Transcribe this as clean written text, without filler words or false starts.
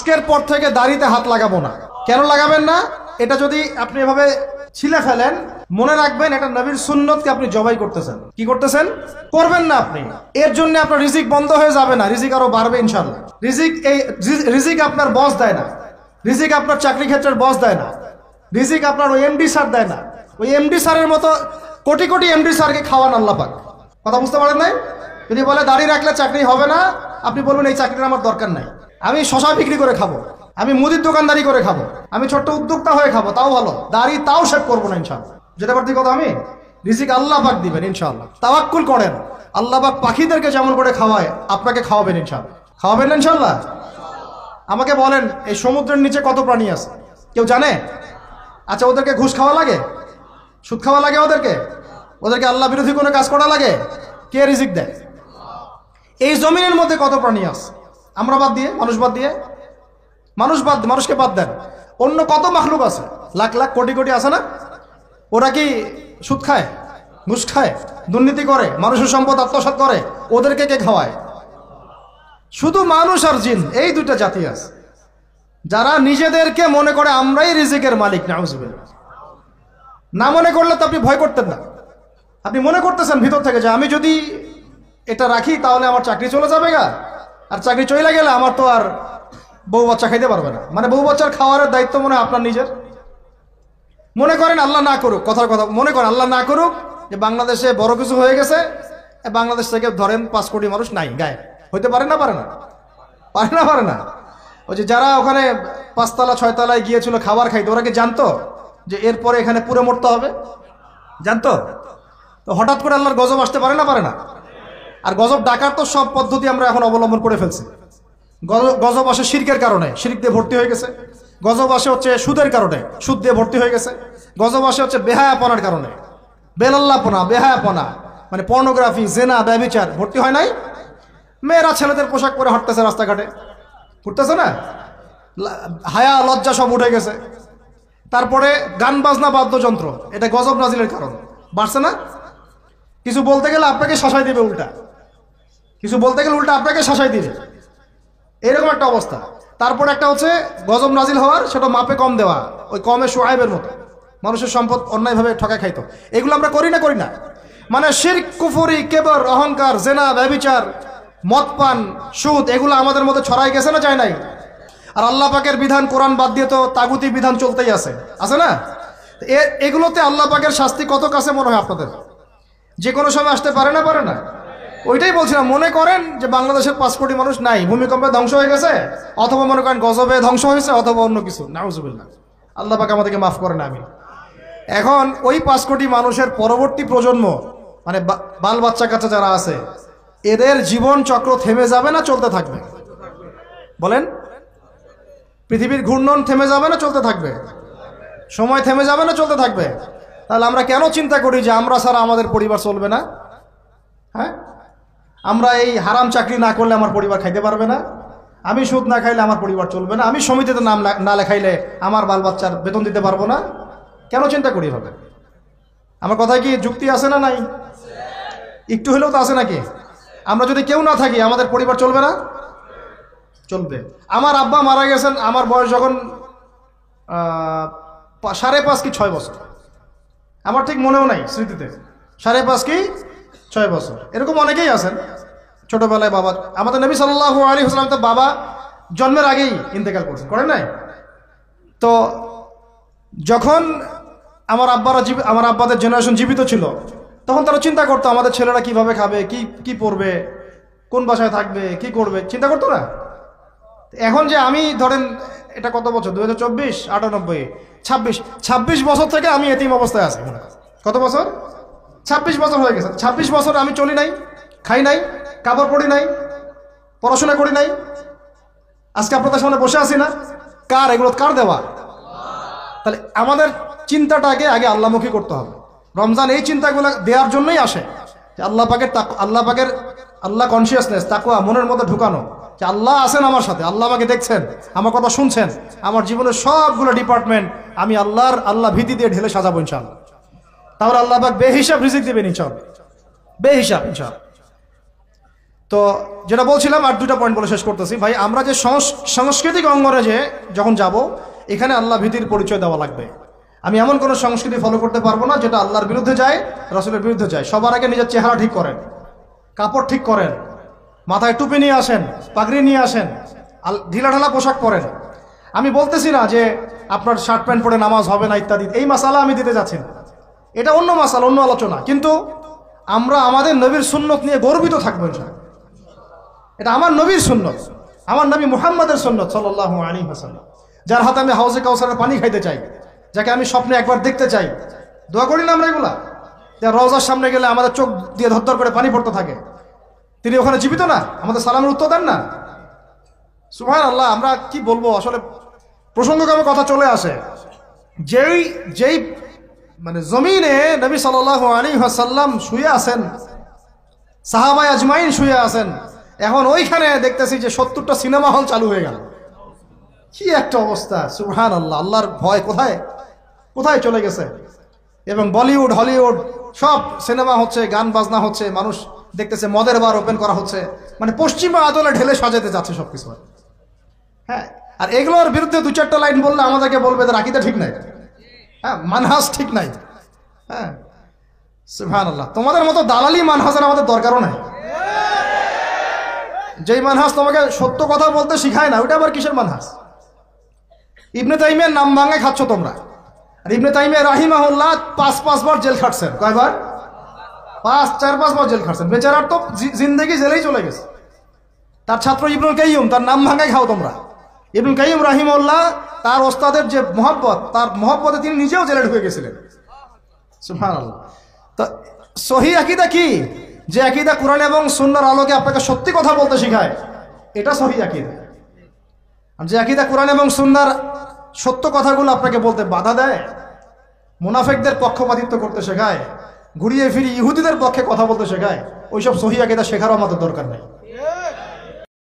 আজকের পর থেকে দাড়িতে হাত লাগাবো না। কেন লাগাবেন না? এটা যদি আপনি এভাবে ছিলে ফেলেন, মনে রাখবেন এটা নবীর সুন্নতকে আপনি জবাই করতেছেন। কি করতেছেন? করবেন না আপনি। এর জন্য আপনার রিজিক বন্ধ হয়ে যাবে না, রিজিক আরো বাড়বে ইনশাআল্লাহ। রিজিক আপনার বস দেয় না, রিজিক আপনার চাকরি ক্ষেত্রের বস দেয় না, রিজিক আপনার ওই এমডি স্যার দেয় না। ওই এমডি স্যারের মতো কোটি কোটি এমডি স্যারকে খাওয়ান আল্লাহ পাক। কথা বুঝতে পারেন নাই? যদি বলে দাড়ি রাখলে চাকরি হবে না, আপনি বলবেন এই চাকরির আমার দরকার নাই, আমি শশা বিক্রি করে খাবো, আমি মুদির দোকানদারি করে খাবো, আমি ছোট্ট উদ্যোক্তা হয়ে খাবো, তাও ভালো, দাড়ি তাও শেভ করবো না ইনশাআল্লাহ। যেটা পারছি কথা, আমি রিজিক আল্লাহ পাক দিবেন ইনশাআল্লাহ। তাওয়াক্কুল করেন, আল্লাহ পাক পাখিদেরকে যেমন করে খাওয়ায় আপনাকে খাওয়াবেন ইনশাআল্লাহ। খাওয়াবেন না ইনশাআল্লাহ? আমাকে বলেন, এই সমুদ্রের নিচে কত প্রাণী আছে কেউ জানে? আচ্ছা, ওদেরকে ঘুষ খাওয়া লাগে, সুদ খাওয়া লাগে, ওদেরকে আল্লাহ বিরোধী কোনো কাজ করা লাগে? কে রিজিক দেয়? এই জমিনের মধ্যে কত প্রাণী আছে? আমরা বাদ দিয়ে, মানুষকে বাদ দেন, অন্য কত মাখলুক আছে, লাখ লাখ কোটি কোটি আছে না? ওরা কি সুদ খায়, ঘুষ খায়, দুর্নীতি করে, মানুষের সম্পদ আত্মসাৎ করে? ওদেরকে কে খাওয়ায়? শুধু মানুষ আর জিন, এই দুইটা জাতি আছে যারা নিজেদেরকে মনে করে আমরাই রিজিকের মালিক। নাউজুবিল্লাহ। না মনে করলে তো আপনি ভয় করতেন না। আপনি মনে করতেছেন ভিতর থেকে যে আমি যদি এটা রাখি তাহলে আমার চাকরি চলে যাবে গা, আর চাকরি চলে গেলে আমার তো আর বউ বাচ্চা খাইতে পারবে না। মানে বউ বাচ্চার খাওয়ার দায়িত্ব মনে হয় আপনার নিজের। মনে করেন আল্লাহ না করুক, কথার কথা, মনে করেন আল্লাহ না করুক যে বাংলাদেশে বড় কিছু হয়ে গেছে, বাংলাদেশ থেকে ধরেন 5 কোটি মানুষ নাই, গায়ে হইতে পারে না? পারে না। ওই যে যারা ওখানে 5 তলা 6 তলায় গিয়েছিল খাবার খাইতে, ওরা কি জানতো যে এরপরে এখানে পুরো মরতে হবে? জানতো? তো হঠাৎ করে আল্লাহর গজব আসতে পারে না? আর গজব ডাকার তো সব পদ্ধতি আমরা এখন অবলম্বন করে ফেলছি। গজব আসে শিরকের কারণে, শিরক দিয়ে ভর্তি হয়ে গেছে। গজব আসে হচ্ছে সুদের কারণে, সুদ দিয়ে ভর্তি হয়ে গেছে। গজব আসে হচ্ছে বেহায়াপনার কারণে, বেলাল্লাপনা, বেহায়াপনা, মানে পর্নোগ্রাফি, জেনা, ব্যভিচার ভর্তি হয় নাই? মেয়েরা ছেলেদের পোশাক পরে হাঁটতেছে রাস্তাঘাটে, ঘুরতেছে না? হায়া লজ্জা সব উঠে গেছে। তারপরে গান বাজনা, বাদ্যযন্ত্র, এটা গজব নাজিলের কারণ, বাড়ছে না? কিছু বলতে গেলে আপনাকে শাসাই দিবে উল্টা, আপনাকে শাসাই দিবে, এরকম একটা অবস্থা। তারপর একটা হচ্ছে গজব নাজিল হওয়ার, সেটা মাপে কম দেওয়া, ওই কমে শুআয়বের মতো মানুষের সম্পদ অন্যায়ভাবে ঠকায় খাইতো। এগুলো আমরা করি না? মানে শিরক, কুফরি, কেবর, অহংকার, জেনা, ব্যভিচার, মদ পান, সুদ, এগুলো আমাদের মধ্যে ছড়াই গেছে না, যায় নাই? আর আল্লাহ পাকের বিধান, কোরআন বাদ দিয়ে তো তাগুতি বিধান চলতেই আছে না? এগুলোতে আল্লাহ পাকের শাস্তি কত কাছে মনে হয় আপনাদের? যে কোনো সময় আসতে পারে না? ওইটাই বলছিলাম, মনে করেন যে বাংলাদেশের 5 কোটি মানুষ নাই, ভূমিকম্পে ধ্বংস হয়ে গেছে, অথবা মনে করেন গজবে ধ্বংস হয়েছে, অথবা অন্য কিছু। নাউজুবিল্লাহ, আল্লাহ পাক আমাদেরকে মাফ করেন। আমি এখন ওই 5 কোটি মানুষের পরবর্তী প্রজন্ম, মানে বাল বাচ্চা কাচ্চা যারা আছে, এদের জীবন চক্র থেমে যাবে না চলতে থাকবে? বলেন, পৃথিবীর ঘূর্ণন থেমে যাবে না চলতে থাকবে? সময় থেমে যাবে না চলতে থাকবে? তাহলে আমরা কেন চিন্তা করি যে আমরা ছাড়া আমাদের পরিবার চলবে না? হ্যাঁ, আমরা এই হারাম চাকরি না করলে আমার পরিবার খাইতে পারবে না, আমি সুদ না খাইলে আমার পরিবার চলবে না, আমি সমিতিতে নাম না লেখাইলে আমার বাল বাচ্চার বেতন দিতে পারবো না। কেন চিন্তা করি হবে? আমার কথায় কি যুক্তি আছে না নাই? একটু হলেও তো আছে নাকি? আমরা যদি কেউ না থাকি আমাদের পরিবার চলবে না? চলবে। আমার আব্বা মারা গেছেন আমার বয়স যখন 5.5 কি 6 বছর, আমার ঠিক মনেও নাই স্মৃতিতে, 5.5 কি 6 বছর, এরকম অনেকেই আছেন ছোটবেলায় বাবা। আমাদের নবী সাল্লাল্লাহু আলাইহি ওয়াসাল্লাম তো বাবা জন্মের আগেই ইন্তেকাল করেন নাই? তো যখন আমার আব্বাদের জেনারেশন জীবিত ছিল, তখন তারা চিন্তা করতো আমাদের ছেলেরা কিভাবে খাবে, কি পড়বে, কোন বাসায় থাকবে, কি করবে, চিন্তা করতো না? এখন যে আমি ধরেন, এটা কত বছর, 2024, 98, 26 বছর থেকে আমি এতিম অবস্থায় আছি। কত বছর? 26 বছর হয়ে গেছে। 26 বছর আমি চলি নাই, খাই নাই, কাপড় পরি নাই, পড়াশোনা করি নাই, আজকে আপনাদের সামনে বসে আছি না? এগুলো কার দেওয়া? তাহলে আমাদের চিন্তাটা আগে আল্লাহমুখী করতে হবে। রমজান এই চিন্তাগুলো দেওয়ার জন্যই আসে, যে আল্লাহ কনসিয়াসনেস, তাকওয়া মনের মধ্যে ঢুকানো, যে আল্লাহ আছেন আমার সাথে, আল্লাহ আমাকে দেখছেন, আমার কথা শুনছেন, আমার জীবনের সবগুলো ডিপার্টমেন্ট আমি আল্লাহ ভীতি দিয়ে ঢেলে সাজাবো ইনশাআল্লাহ। তাহলে আল্লাহ পাক বেহিসাব রিজিক দিবেন ইনশাআল্লাহ, বেহিসাব ইনশাআল্লাহ। তো যেটা বলছিলাম, আর দুটা পয়েন্ট বলে শেষ করতেছি ভাই। আমরা যে সাংস্কৃতিক অঙ্গনে যে যখন যাব, এখানে আল্লাহ ভীতির পরিচয় দেওয়া লাগবে। আমি এমন কোনো সংস্কৃতি ফলো করতে পারবো না যেটা আল্লাহর বিরুদ্ধে যায়, রাসূলের বিরুদ্ধে যায়। সবার আগে নিজের চেহারা ঠিক করেন, কাপড় ঠিক করেন, মাথায় টুপি নিয়ে আসেন, পাগড়ি নিয়ে আসেন, ঢিলাঢালা পোশাক পরেন। আমি বলতেছি না যে আপনার শার্ট প্যান্ট পরে নামাজ হবে না ইত্যাদি, এই মাসালা আমি দিতে যাচ্ছি না, এটা অন্য মাসালা, অন্য আলোচনা। কিন্তু আমরা আমাদের নবীর সুন্নত নিয়ে গর্বিত থাকবো ইনশাআল্লাহ। এটা আমার নবীর সুন্নত, আমার নবী মুহাম্মাদের সুন্নত সাল্লাল্লাহু আলাইহি ওয়াসাল্লাম, যার হাতে আমি হাউজে কাউসারের পানি খাইতে চাই, যাকে আমি স্বপ্নে একবার দেখতে চাই। দোয়া করি না আমরা এগুলা? যার রওজার সামনে গেলে আমাদের চোখ দিয়ে ধর করে পানি পড়তে থাকে, তিনি ওখানে জীবিত না? আমাদের সালামের উত্তর দেন না? সুবহানাল্লাহ। আমরা কি বলবো আসলে, প্রসঙ্গক্রমে কথা চলে আসে। যেই মানে জমিনে নবী সাল্লাল্লাহু আলাইহি ওয়াসাল্লাম শুয়ে আছেন, সাহাবায়ে আজমাইন শুয়ে আছেন, এখন ওইখানে দেখতেছি যে 70টা সিনেমা হল চালু হয়ে গেল। কি একটা অবস্থা! সুবহানাল্লাহ। আল্লাহর ভয় কোথায় কোথায় চলে গেছে। এবং বলিউড, হলিউড সব সিনেমা হচ্ছে, গান বাজনা হচ্ছে, মানুষ দেখতেছে, মদের বার ওপেন করা হচ্ছে, মানে পশ্চিমা আদলে ঢেলে সাজাতে যাচ্ছে সবকিছু। হ্যাঁ, আর এগুলোর বিরুদ্ধে দু চারটা লাইন বললে আমাদেরকে বলবে যে আকীদা ঠিক নাই, হ্যাঁ, মানহাজ ঠিক নাই। হ্যাঁ, সুবহানাল্লাহ। তোমাদের মতো দালালি মানহাজের আমাদের দরকারও নাই। যেই মানহাজ তোমাকে সত্য কথা বলতে শিখায় না, ওটা আবার কিসের মানহাজ? ইবনে তাইমিয়ার নাম ভাঙায় খাচ্ছ তোমরা। আর ইবনে তাইমিয়া রাহিমাহুল্লাহ 5 বার জেল খাটছেন। কয়বার? 4-5 বার জেল খাটছেন। বেচারার তো জিন্দেগি জেলেই চলে গেছে। তার ছাত্র ইবনুল কাইয়্যিম, তার নাম ভাঙায় খাও তোমরা। ইবনুল কাইয়্যিম রাহিমাহুল্লাহ, তার ওস্তাদের যে মহব্বত, তার মহব্বতে তিনি নিজেও জেলে ঢুকে গেছিলেন। সুবহানাল্লাহ। তো সহিহ আকীদা কি? যে আকীদা কোরআন এবং সুন্নাহর আলোকে আপনাকে সত্যি কথা বলতে শেখায়, এটা সহিহ আকীদা। আর যে আকীদা কোরআন এবং সুন্নাহর সত্য কথাগুলো আপনাকে বলতে বাধা দেয়, মুনাফিকদের পক্ষপাতিত্ব করতে শেখায়, ঘুরিয়ে ফিরিয়ে ইহুদিদের পক্ষে কথা বলতে শেখায়, ওইসব সহিহ আকীদা শেখারও আমাদের দরকার নেই।